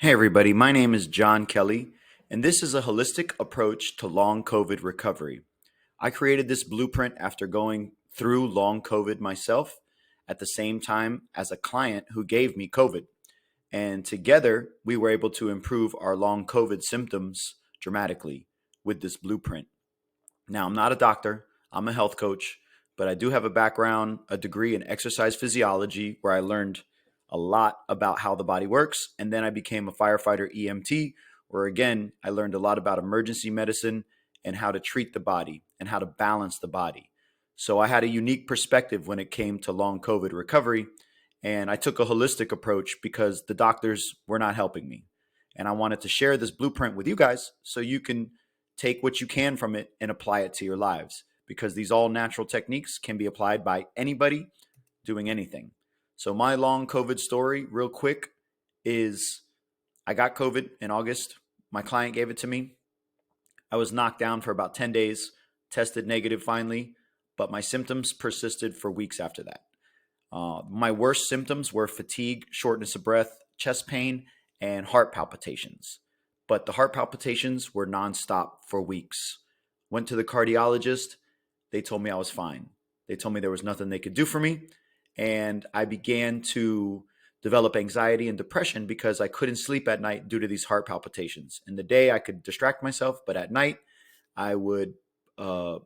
Hey, everybody, my name is John Kelly, and this is a holistic approach to long COVID recovery. I created this blueprint after going through long COVID myself at the same time as a client who gave me COVID. And together, we were able to improve our long COVID symptoms dramatically with this blueprint. Now, I'm not a doctor, I'm a health coach, but I do have a background, a degree in exercise physiology, where I learned a lot about how the body works. And then I became a firefighter EMT, where again, I learned a lot about emergency medicine and how to treat the body and how to balance the body. So I had a unique perspective when it came to long COVID recovery. And I took a holistic approach because the doctors were not helping me. And I wanted to share this blueprint with you guys so you can take what you can from it and apply it to your lives because these all natural techniques can be applied by anybody doing anything. So, my long COVID story, real quick, is I got COVID in August. My client gave it to me. I was knocked down for about 10 days, tested negative finally, but my symptoms persisted for weeks after that. My worst symptoms were fatigue, shortness of breath, chest pain, and heart palpitations. But the heart palpitations were nonstop for weeks. Went to the cardiologist. They told me I was fine. They told me there was nothing they could do for me. And I began to develop anxiety and depression because I couldn't sleep at night due to these heart palpitations. In the day, I could distract myself, but at night, I would uh,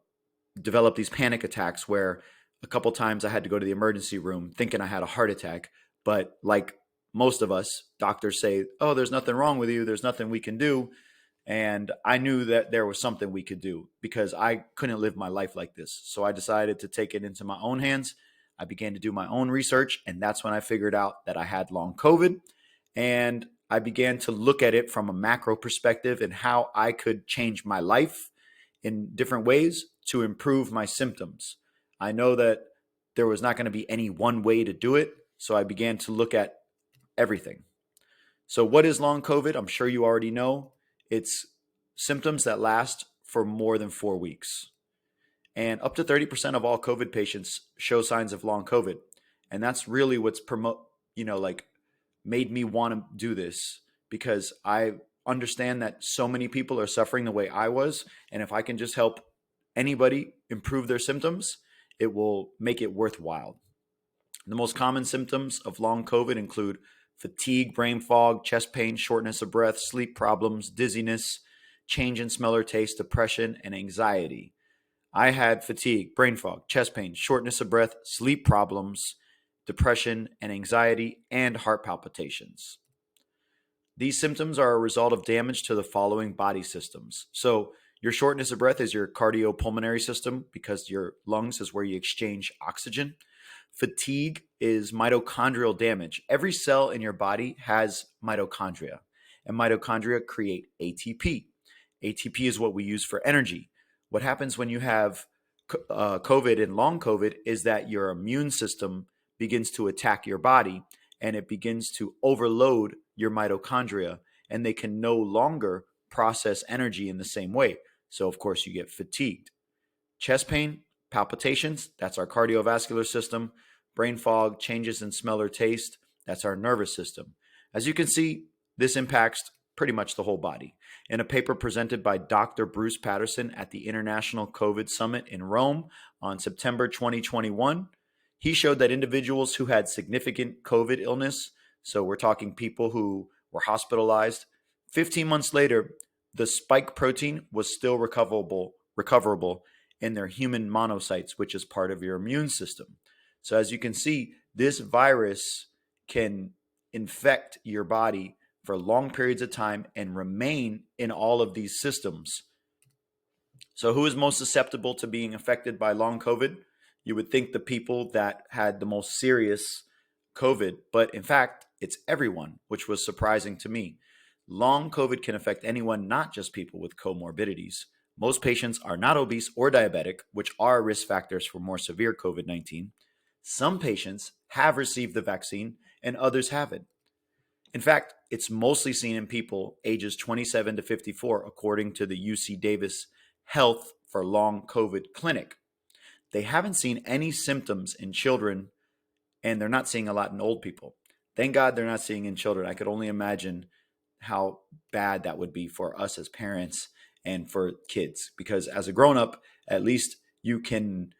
develop these panic attacks where a couple times I had to go to the emergency room thinking I had a heart attack. But like most of us, doctors say, oh, there's nothing wrong with you. There's nothing we can do. And I knew that there was something we could do because I couldn't live my life like this. So I decided to take it into my own hands. I began to do my own research. And that's when I figured out that I had long COVID. And I began to look at it from a macro perspective and how I could change my life in different ways to improve my symptoms. I know that there was not going to be any one way to do it. So I began to look at everything. So, what is long COVID? I'm sure you already know. It's symptoms that last for more than 4 weeks. And up to 30% of all COVID patients show signs of long COVID. And that's really what's like made me want to do this because I understand that so many people are suffering the way I was. And if I can just help anybody improve their symptoms, it will make it worthwhile. The most common symptoms of long COVID include fatigue, brain fog, chest pain, shortness of breath, sleep problems, dizziness, change in smell or taste, depression, and anxiety. I had fatigue, brain fog, chest pain, shortness of breath, sleep problems, depression and anxiety, and heart palpitations. These symptoms are a result of damage to the following body systems. So, your shortness of breath is your cardiopulmonary system because your lungs is where you exchange oxygen. Fatigue is mitochondrial damage. Every cell in your body has mitochondria, and mitochondria create ATP. ATP is what we use for energy. What happens when you have COVID and long COVID is that your immune system begins to attack your body and it begins to overload your mitochondria, and they can no longer process energy in the same way. So, of course, you get fatigued. Chest pain, palpitations, that's our cardiovascular system. Brain fog, changes in smell or taste, that's our nervous system. As you can see, this impacts pretty much the whole body. In a paper presented by Dr. Bruce Patterson at the International COVID Summit in Rome on September 2021, he showed that individuals who had significant COVID illness, so we're talking people who were hospitalized, 15 months later, the spike protein was still recoverable in their human monocytes, which is part of your immune system. So as you can see, this virus can infect your body for long periods of time and remain in all of these systems. So who is most susceptible to being affected by long COVID? You would think the people that had the most serious COVID, but in fact, it's everyone, which was surprising to me. Long COVID can affect anyone, not just people with comorbidities. Most patients are not obese or diabetic, which are risk factors for more severe COVID 19. Some patients have received the vaccine and others haven't. In fact, it's mostly seen in people ages 27 to 54, according to the UC Davis Health for Long COVID Clinic. They haven't seen any symptoms in children, and they're not seeing a lot in old people. Thank God they're not seeing in children. I could only imagine how bad that would be for us as parents and for kids. Because as a grown up, at least you can,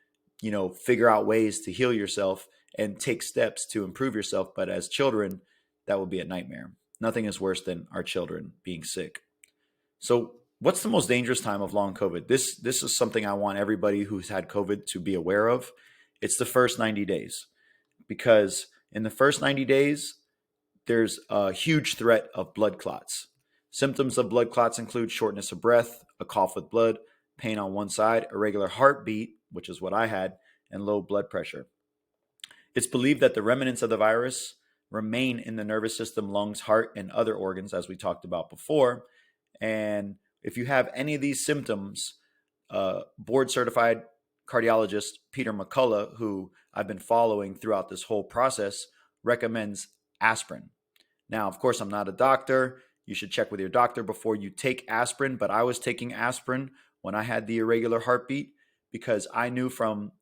figure out ways to heal yourself and take steps to improve yourself. But as children, that would be a nightmare. Nothing is worse than our children being sick. So, what's the most dangerous time of long COVID? This is something I want everybody who's had COVID to be aware of. It's the first 90 days, because in the first 90 days, there's a huge threat of blood clots. Symptoms of blood clots include shortness of breath, a cough with blood, pain on one side, irregular heartbeat, which is what I had, and low blood pressure. It's believed that the remnants of the virus remain in the nervous system, lungs, heart, and other organs, as we talked about before. And if you have any of these symptoms, board certified cardiologist Peter McCullough, who I've been following throughout this whole process, recommends aspirin. Now, of course, I'm not a doctor. You should check with your doctor before you take aspirin, but I was taking aspirin when I had the irregular heartbeat, because I knew from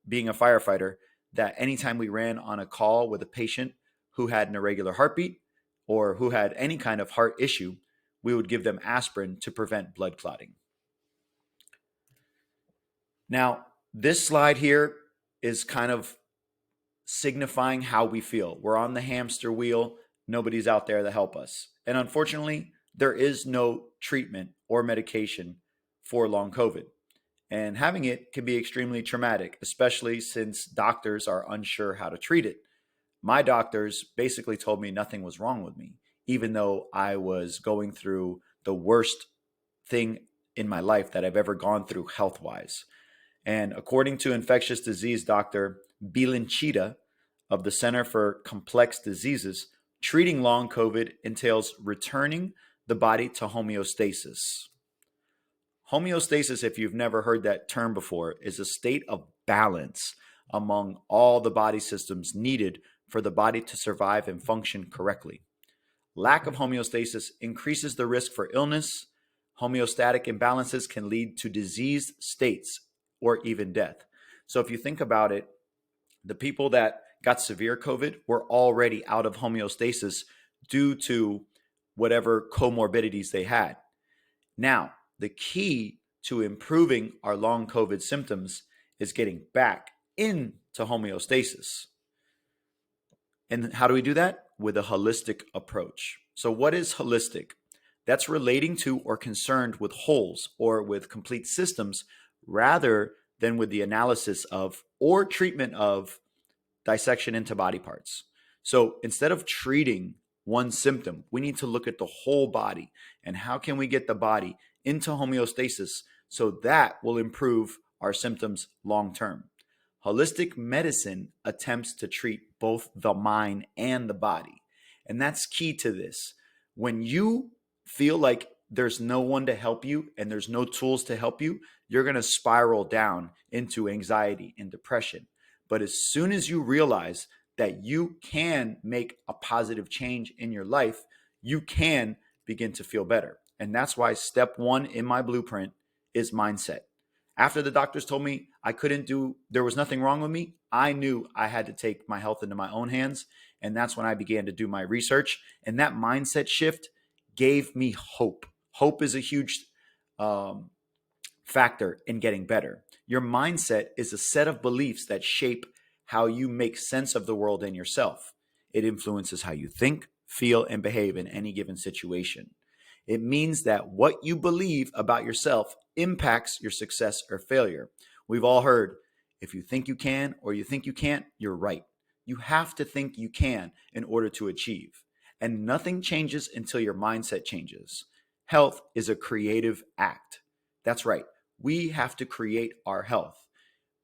being a firefighter that anytime we ran on a call with a patient who had an irregular heartbeat or who had any kind of heart issue, we would give them aspirin to prevent blood clotting. Now, this slide here is kind of signifying how we feel. We're on the hamster wheel. Nobody's out there to help us. And unfortunately, there is no treatment or medication for long COVID. And having it can be extremely traumatic, especially since doctors are unsure how to treat it. My doctors basically told me nothing was wrong with me, even though I was going through the worst thing in my life that I've ever gone through health-wise. And according to infectious disease doctor Bilanchita of the Center for Complex Diseases, treating long COVID entails returning the body to homeostasis. Homeostasis, if you've never heard that term before, is a state of balance among all the body systems needed for the body to survive and function correctly. Lack of homeostasis increases the risk for illness. Homeostatic imbalances can lead to diseased states or even death. So if you think about it, the people that got severe COVID were already out of homeostasis due to whatever comorbidities they had. Now, the key to improving our long COVID symptoms is getting back into homeostasis. And how do we do that? With a holistic approach. So what is holistic? That's relating to or concerned with wholes or with complete systems rather than with the analysis of or treatment of dissection into body parts. So instead of treating one symptom, we need to look at the whole body and how can we get the body into homeostasis so that will improve our symptoms long term. Holistic medicine attempts to treat both the mind and the body. And that's key to this. When you feel like there's no one to help you and there's no tools to help you, you're going to spiral down into anxiety and depression. But as soon as you realize that you can make a positive change in your life, you can begin to feel better. And that's why step one in my blueprint is mindset. After the doctors told me there was nothing wrong with me, I knew I had to take my health into my own hands. And that's when I began to do my research. And that mindset shift gave me hope. Hope is a huge factor in getting better. Your mindset is a set of beliefs that shape how you make sense of the world and yourself. It influences how you think, feel, and behave in any given situation. It means that what you believe about yourself impacts your success or failure. We've all heard, if you think you can or you think you can't, you're right. You have to think you can in order to achieve. And nothing changes until your mindset changes. Health is a creative act. That's right. We have to create our health.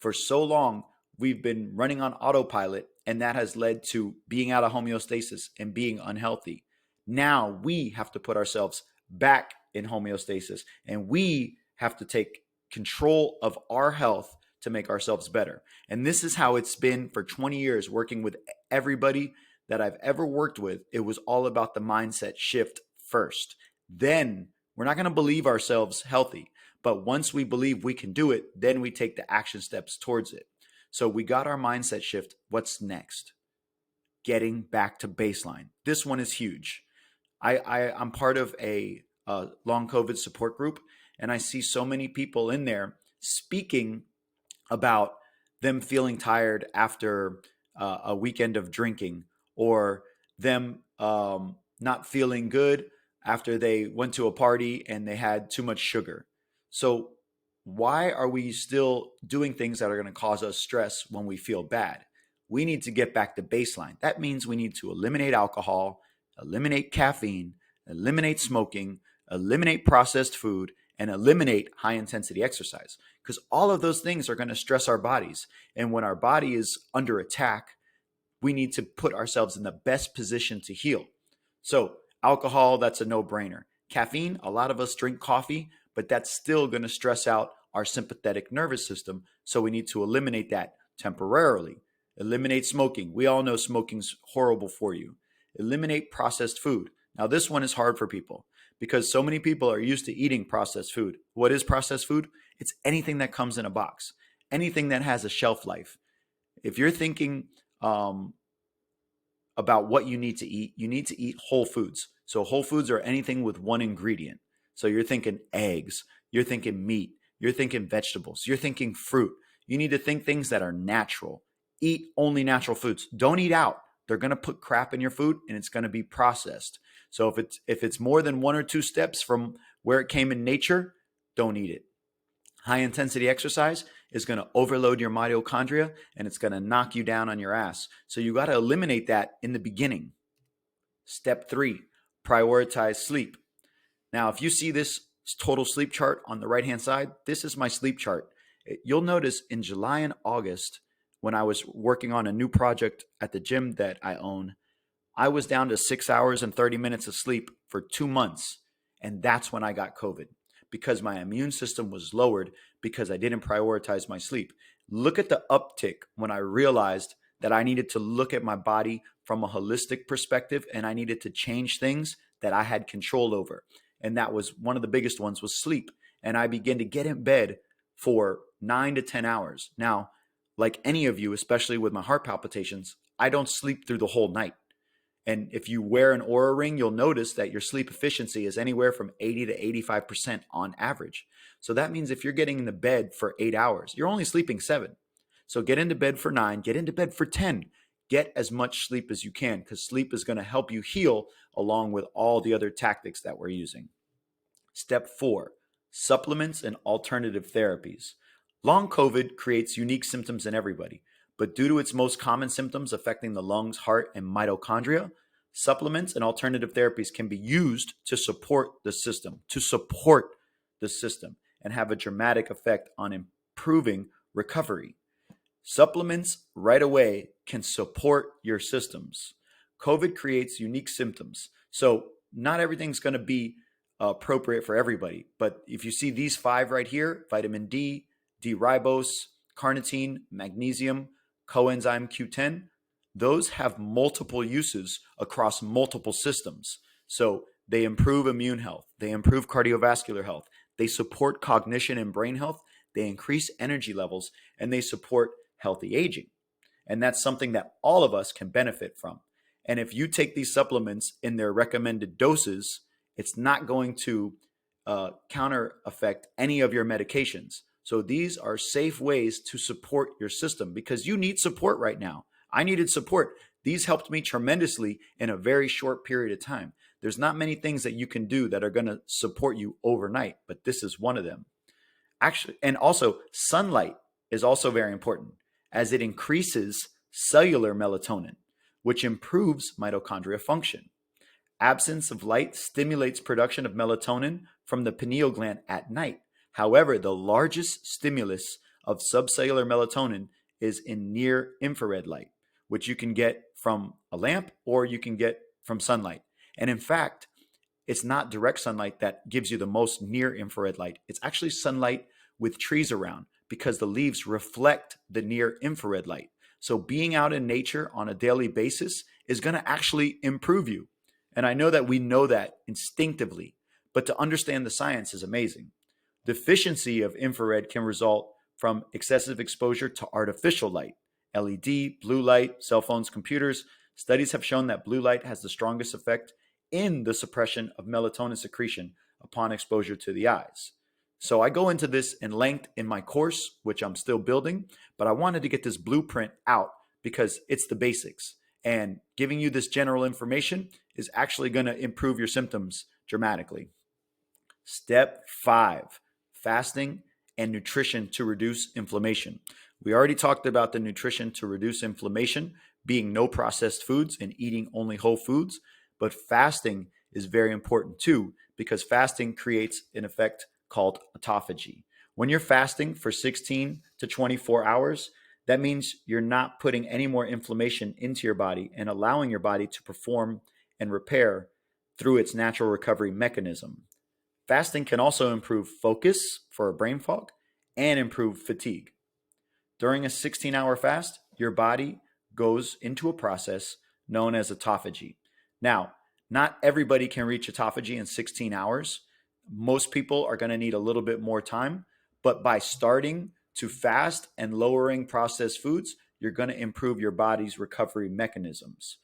For so long, we've been running on autopilot, and that has led to being out of homeostasis and being unhealthy. Now we have to put ourselves back in homeostasis, and we have to take control of our health to make ourselves better. And this is how it's been for 20 years working with everybody that I've ever worked with. It was all about the mindset shift first. Then we're not going to believe ourselves healthy. But once we believe we can do it, then we take the action steps towards it. So we got our mindset shift. What's next? Getting back to baseline. This one is huge. I'm part of a long COVID support group, and I see so many people in there speaking about them feeling tired after a weekend of drinking, or them not feeling good after they went to a party and they had too much sugar. So, why are we still doing things that are going to cause us stress when we feel bad? We need to get back to baseline. That means we need to eliminate alcohol, eliminate caffeine, eliminate smoking, eliminate processed food, and eliminate high intensity exercise, because all of those things are going to stress our bodies. And when our body is under attack, we need to put ourselves in the best position to heal. So, alcohol, that's a no brainer. Caffeine, a lot of us drink coffee, but that's still going to stress out our sympathetic nervous system. So, we need to eliminate that temporarily. Eliminate smoking. We all know smoking's horrible for you. Eliminate processed food. Now, this one is hard for people because so many people are used to eating processed food. What is processed food? It's anything that comes in a box, anything that has a shelf life. If you're thinking um, about what you need to eat whole foods. So, whole foods are anything with one ingredient. So, you're thinking eggs, you're thinking meat, you're thinking vegetables, you're thinking fruit. You need to think things that are natural. Eat only natural foods. Don't eat out. They're going to put crap in your food and it's going to be processed. So if it's more than one or two steps from where it came in nature, don't eat it. High intensity exercise is going to overload your mitochondria and it's going to knock you down on your ass. So you got to eliminate that in the beginning. Step 3, prioritize sleep. Now, if you see this total sleep chart on the right hand side, this is my sleep chart. You'll notice in July and August, when I was working on a new project at the gym that I own, I was down to 6 hours and 30 minutes of sleep for 2 months. And that's when I got COVID, because my immune system was lowered because I didn't prioritize my sleep. Look at the uptick when I realized that I needed to look at my body from a holistic perspective and I needed to change things that I had control over. And that was one of the biggest ones was sleep. And I began to get in bed for 9 to 10 hours. Now, like any of you, especially with my heart palpitations, I don't sleep through the whole night. And if you wear an Aura ring, you'll notice that your sleep efficiency is anywhere from 80 to 85% on average. So that means if you're getting into bed for 8 hours, you're only sleeping 7. So get into bed for 9, get into bed for 10. Get as much sleep as you can, because sleep is going to help you heal along with all the other tactics that we're using. Step 4, supplements and alternative therapies. Long COVID creates unique symptoms in everybody, but due to its most common symptoms affecting the lungs, heart, and mitochondria, supplements and alternative therapies can be used to support the system, and have a dramatic effect on improving recovery. Supplements right away can support your systems. COVID creates unique symptoms. So, not everything's going to be appropriate for everybody. But if you see these 5 right here, vitamin D, D ribose, carnitine, magnesium, coenzyme Q10, those have multiple uses across multiple systems. So, they improve immune health, they improve cardiovascular health, they support cognition and brain health, they increase energy levels, and they support healthy aging. And that's something that all of us can benefit from. And if you take these supplements in their recommended doses, it's not going to counter affect any of your medications. So these are safe ways to support your system, because you need support right now. I needed support. These helped me tremendously in a very short period of time. There's not many things that you can do that are going to support you overnight, but this is one of them. Actually, and also sunlight is also very important, as it increases cellular melatonin, which improves mitochondria function. Absence of light stimulates production of melatonin from the pineal gland at night. However, the largest stimulus of subcellular melatonin is in near infrared light, which you can get from a lamp or you can get from sunlight. And in fact, it's not direct sunlight that gives you the most near infrared light. It's actually sunlight with trees around, because the leaves reflect the near infrared light. So being out in nature on a daily basis is going to actually improve you. And I know that we know that instinctively, but to understand the science is amazing. Deficiency of infrared can result from excessive exposure to artificial light, LED, blue light, cell phones, computers. Studies have shown that blue light has the strongest effect in the suppression of melatonin secretion upon exposure to the eyes. So I go into this in length in my course, which I'm still building, but I wanted to get this blueprint out because it's the basics. And giving you this general information is actually going to improve your symptoms dramatically. Step 5, fasting and nutrition to reduce inflammation. We already talked about the nutrition to reduce inflammation being no processed foods and eating only whole foods, but fasting is very important too because fasting creates an effect called autophagy. When you're fasting for 16 to 24 hours, that means you're not putting any more inflammation into your body and allowing your body to perform and repair through its natural recovery mechanism. Fasting can also improve focus for a brain fog and improve fatigue. During a 16-hour fast, your body goes into a process known as autophagy. Now, not everybody can reach autophagy in 16 hours. Most people are going to need a little bit more time, but by starting to fast and lowering processed foods, you're going to improve your body's recovery mechanisms.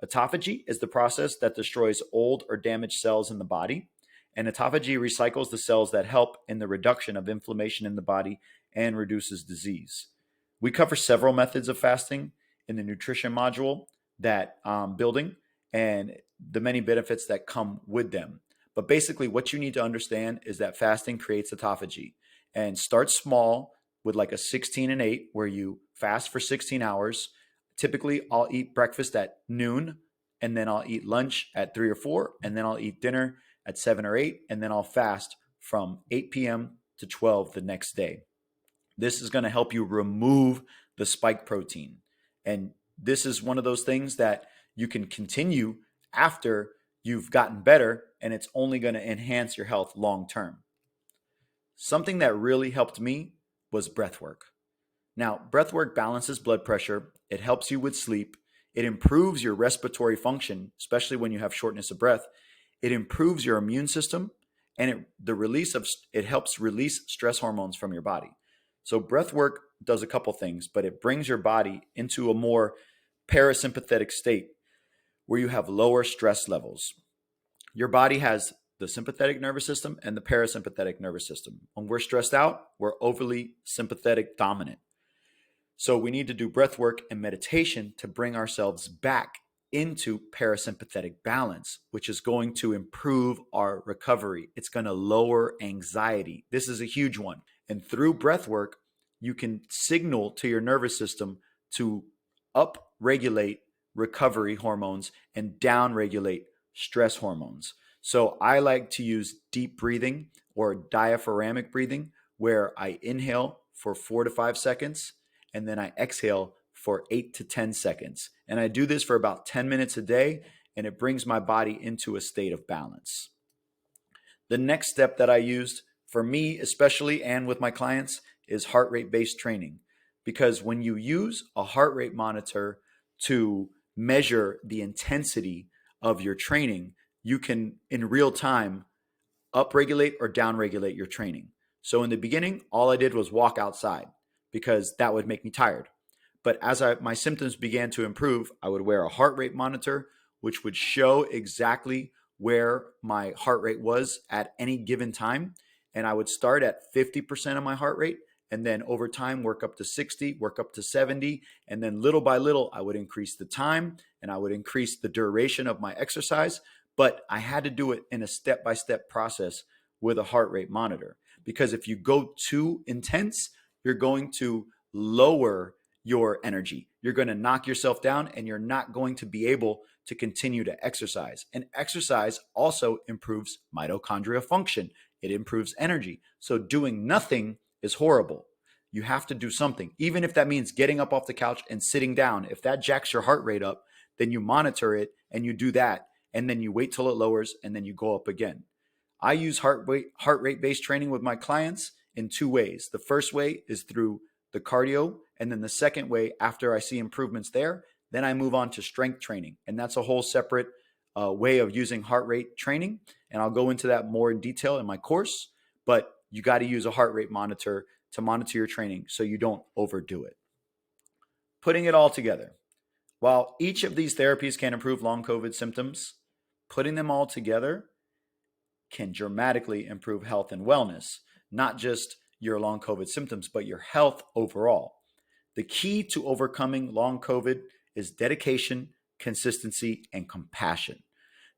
Autophagy is the process that destroys old or damaged cells in the body, and autophagy recycles the cells that help in the reduction of inflammation in the body and reduces disease. We cover several methods of fasting in the nutrition module that I'm building and the many benefits that come with them. But basically, what you need to understand is that fasting creates autophagy. And start small with like a 16 and 8, where you fast for 16 hours. Typically, I'll eat breakfast at noon, and then I'll eat lunch at 3 or 4, and then I'll eat dinner at 7 or 8, and then I'll fast from 8 p.m. to 12 the next day. This is going to help you remove the spike protein. And this is one of those things that you can continue after you've gotten better, and it's only going to enhance your health long term. Something that really helped me was breathwork. Now, breathwork balances blood pressure, it helps you with sleep, it improves your respiratory function, especially when you have shortness of breath, it improves your immune system, and it helps release stress hormones from your body. So breathwork does a couple things, but it brings your body into a more parasympathetic state where you have lower stress levels. Your body has the sympathetic nervous system and the parasympathetic nervous system. When we're stressed out, we're overly sympathetic dominant. So we need to do breath work and meditation to bring ourselves back into parasympathetic balance, which is going to improve our recovery. It's going to lower anxiety. This is a huge one. And through breath work, you can signal to your nervous system to up-regulate recovery hormones and down-regulate stress hormones. So I like to use deep breathing or diaphragmatic breathing, where I inhale for 4 to 5 seconds and then I exhale for 8 to 10 seconds. And I do this for about 10 minutes a day, and it brings my body into a state of balance. The next step that I used for me, especially, and with my clients, is heart rate based training. Because when you use a heart rate monitor to measure the intensity of your training, you can, in real time, upregulate or downregulate your training. So in the beginning, all I did was walk outside because that would make me tired. But as my symptoms began to improve, I would wear a heart rate monitor, which would show exactly where my heart rate was at any given time. And I would start at 50% of my heart rate, and then over time work up to 60, work up to 70. And then little by little, I would increase the time and I would increase the duration of my exercise. But I had to do it in a step-by-step process with a heart rate monitor. Because if you go too intense, you're going to lower your energy. You're going to knock yourself down, and you're not going to be able to continue to exercise. And exercise also improves mitochondrial function. It improves energy. So doing nothing is horrible. You have to do something, even if that means getting up off the couch and sitting down. If that jacks your heart rate up, then you monitor it and you do that. And then you wait till it lowers, and then you go up again. I use heart rate based training with my clients in 2 ways. The first way is through the cardio, and then the second way, after I see improvements there, then I move on to strength training, and that's a whole separate way of using heart rate training, and I'll go into that more in detail in my course. But you got to use a heart rate monitor to monitor your training so you don't overdo it. Putting it all together, while each of these therapies can improve long COVID symptoms, Putting them all together can dramatically improve health and wellness, not just your long COVID symptoms, but your health overall. The key to overcoming long COVID is dedication, consistency, and compassion.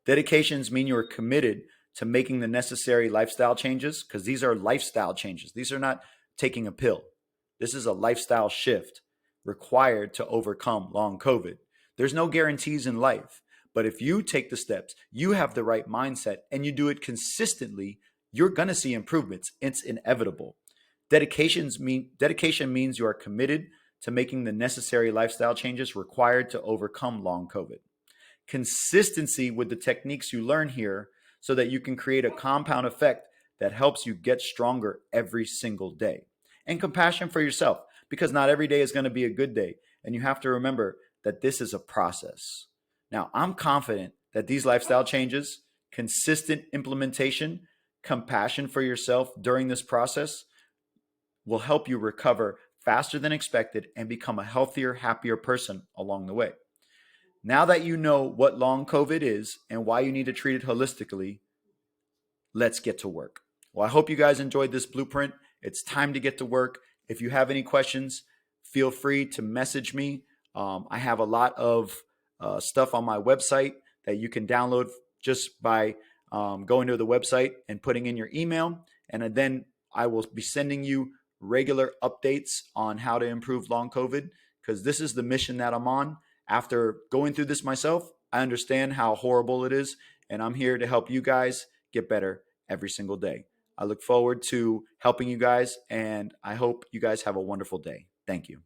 Dedications mean you're committed to making the necessary lifestyle changes because these are lifestyle changes. These are not taking a pill. This is a lifestyle shift required to overcome long COVID. There's no guarantees in life, but if you take the steps, you have the right mindset, and you do it consistently, you're going to see improvements. It's inevitable. Dedication means you are committed to making the necessary lifestyle changes required to overcome long COVID. Consistency with the techniques you learn here so that you can create a compound effect that helps you get stronger every single day. And compassion for yourself, because not every day is going to be a good day. And you have to remember that this is a process. Now, I'm confident that these lifestyle changes, consistent implementation, compassion for yourself during this process will help you recover faster than expected and become a healthier, happier person along the way. Now that you know what long COVID is and why you need to treat it holistically, let's get to work. Well, I hope you guys enjoyed this blueprint. It's time to get to work. If you have any questions, feel free to message me. I have a lot of stuff on my website that you can download just by going to the website and putting in your email. And then I will be sending you regular updates on how to improve long COVID, because this is the mission that I'm on. After going through this myself, I understand how horrible it is, and I'm here to help you guys get better every single day. I look forward to helping you guys, and I hope you guys have a wonderful day. Thank you.